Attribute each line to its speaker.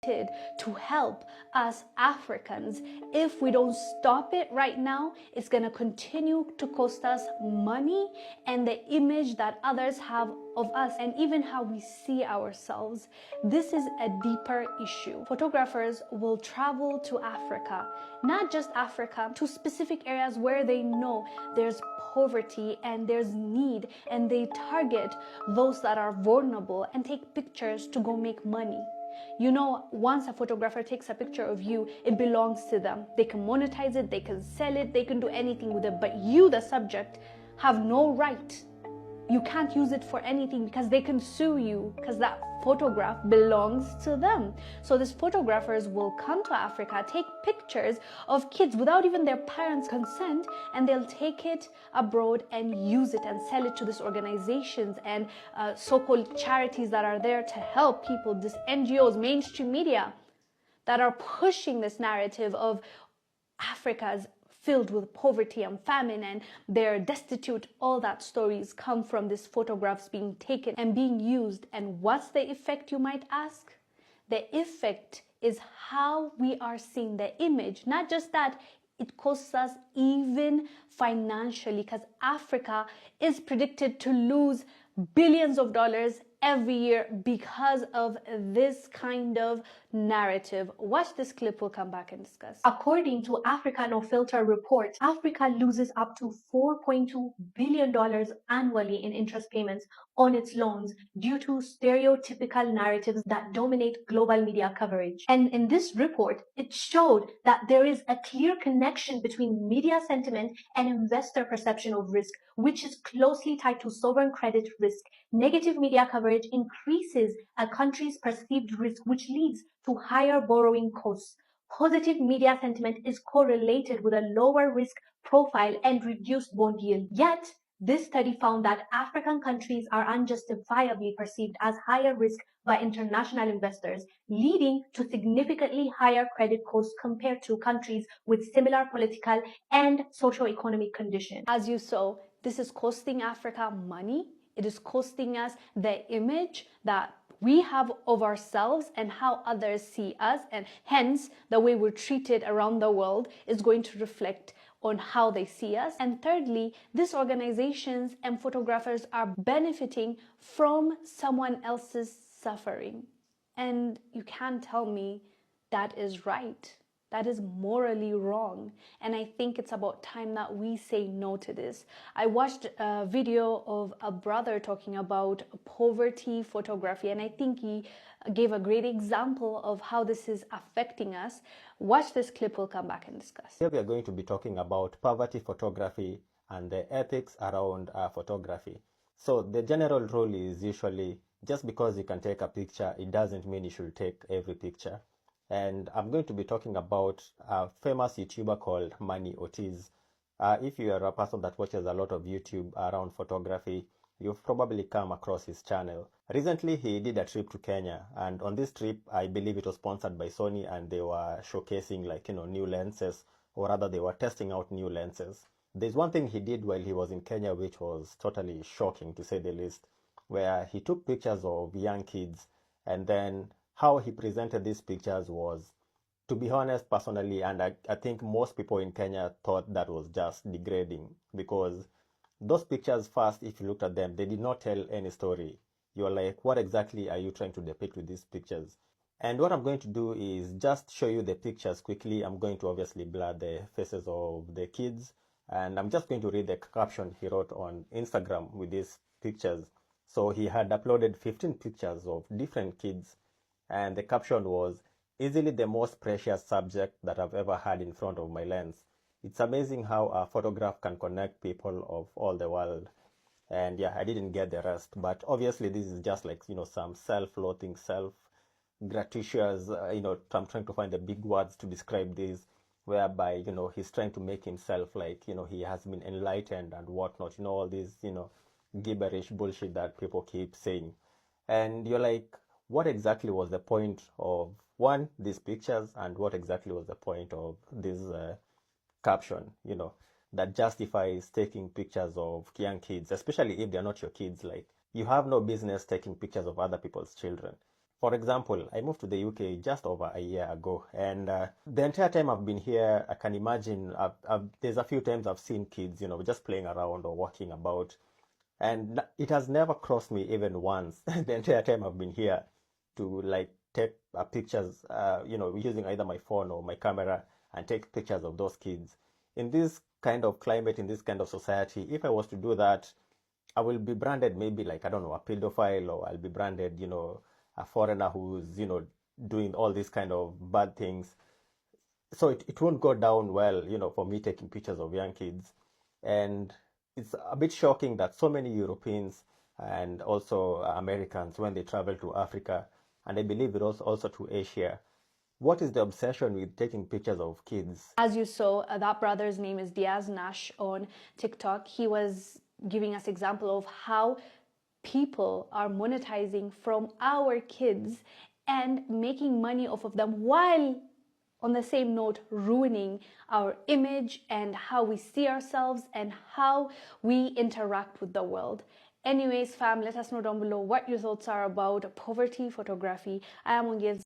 Speaker 1: to help us Africans. If we don't stop it right now, it's going to continue to cost us money and the image that others have of us and even how we see ourselves. This is a deeper issue. Photographers will travel to Africa, not just Africa, to specific areas where they know there's poverty and there's need, and they target those that are vulnerable and take pictures to go make money. You know, once a photographer takes a picture of you, it belongs to them. They can monetize it, they can sell it, they can do anything with it. But you, the subject, have no right. You can't use it for anything because they can sue you because that photograph belongs to them. So these photographers will come to Africa, take pictures of kids without even their parents' consent, and they'll take it abroad and use it and sell it to these organizations and so-called charities that are there to help people, these NGOs, mainstream media, that are pushing this narrative of Africa's filled with poverty and famine and they're destitute. All that stories come from these photographs being taken and being used. And what's the effect, you might ask? The effect is how we are seeing the image. Not just that, it costs us even financially, because Africa is predicted to lose billions of dollars every year because of this kind of narrative. Watch this clip, we'll come back and discuss.
Speaker 2: According to Africa No Filter report, Africa loses up to $4.2 billion annually in interest payments on its loans due to stereotypical narratives that dominate global media coverage. And in this report, it showed that there is a clear connection between media sentiment and investor perception of risk, which is closely tied to sovereign credit risk. Negative media coverage increases a country's perceived risk, which leads to higher borrowing costs. Positive media sentiment is correlated with a lower risk profile and reduced bond yield. Yet, this study found that African countries are unjustifiably perceived as higher risk by international investors, leading to significantly higher credit costs compared to countries with similar political and socio-economic conditions.
Speaker 1: As you saw, this is costing Africa money. It is costing us the image that we have of ourselves and how others see us, and hence the way we're treated around the world is going to reflect on how they see us. And thirdly, these organizations and photographers are benefiting from someone else's suffering. And you can't tell me that is right. That is morally wrong. And I think it's about time that we say no to this. I watched a video of a brother talking about poverty photography, and I think he gave a great example of how this is affecting us. Watch this clip, we'll come back and discuss.
Speaker 3: Here we are going to be talking about poverty photography and the ethics around photography. So the general rule is usually just because you can take a picture, it doesn't mean you should take every picture. And I'm going to be talking about a famous YouTuber called Manny Ortiz. If you are a person that watches a lot of YouTube around photography, you've probably come across his channel. Recently, he did a trip to Kenya, and on this trip, I believe it was sponsored by Sony, and they were showcasing new lenses, or rather they were testing out new lenses. There's one thing he did while he was in Kenya which was totally shocking, to say the least, where he took pictures of young kids, and then how he presented these pictures was, to be honest, personally, and I think most people in Kenya thought that was just degrading, because those pictures, first, if you looked at them, they did not tell any story. You're like, what exactly are you trying to depict with these pictures? And what I'm going to do is just show you the pictures quickly. I'm going to obviously blur the faces of the kids, and I'm just going to read the caption he wrote on Instagram with these pictures. So he had uploaded 15 pictures of different kids, and the caption was, "Easily the most precious subject that I've ever had in front of my lens. It's amazing how a photograph can connect people of all the world." And yeah, I didn't get the rest, but obviously this is just like, some self-loathing, self-gratuitous, I'm trying to find the big words to describe this, whereby, he's trying to make himself like, he has been enlightened and whatnot, all these, gibberish bullshit that people keep saying. And you're like, what exactly was the point of, one, these pictures, and what exactly was the point of this caption, that justifies taking pictures of young kids, especially if they're not your kids? Like, you have no business taking pictures of other people's children. For example, I moved to the UK just over a year ago, and the entire time I've been here, I can imagine there's a few times I've seen kids, just playing around or walking about, and it has never crossed me even once the entire time I've been here to like take pictures, using either my phone or my camera and take pictures of those kids. In this kind of climate, in this kind of society, if I was to do that, I will be branded maybe like, I don't know, a pedophile, or I'll be branded, a foreigner who's, doing all these kind of bad things. So it won't go down well, for me taking pictures of young kids. And it's a bit shocking that so many Europeans and also Americans, when they travel to Africa, and I believe it also to Asia, what is the obsession with taking pictures of kids?
Speaker 1: As you saw, that brother's name is Diaz Nash on TikTok. He was giving us example of how people are monetizing from our kids and making money off of them, while on the same note ruining our image and how we see ourselves and how we interact with the world. Anyways, fam, let us know down below what your thoughts are about poverty photography. I am Ongiz.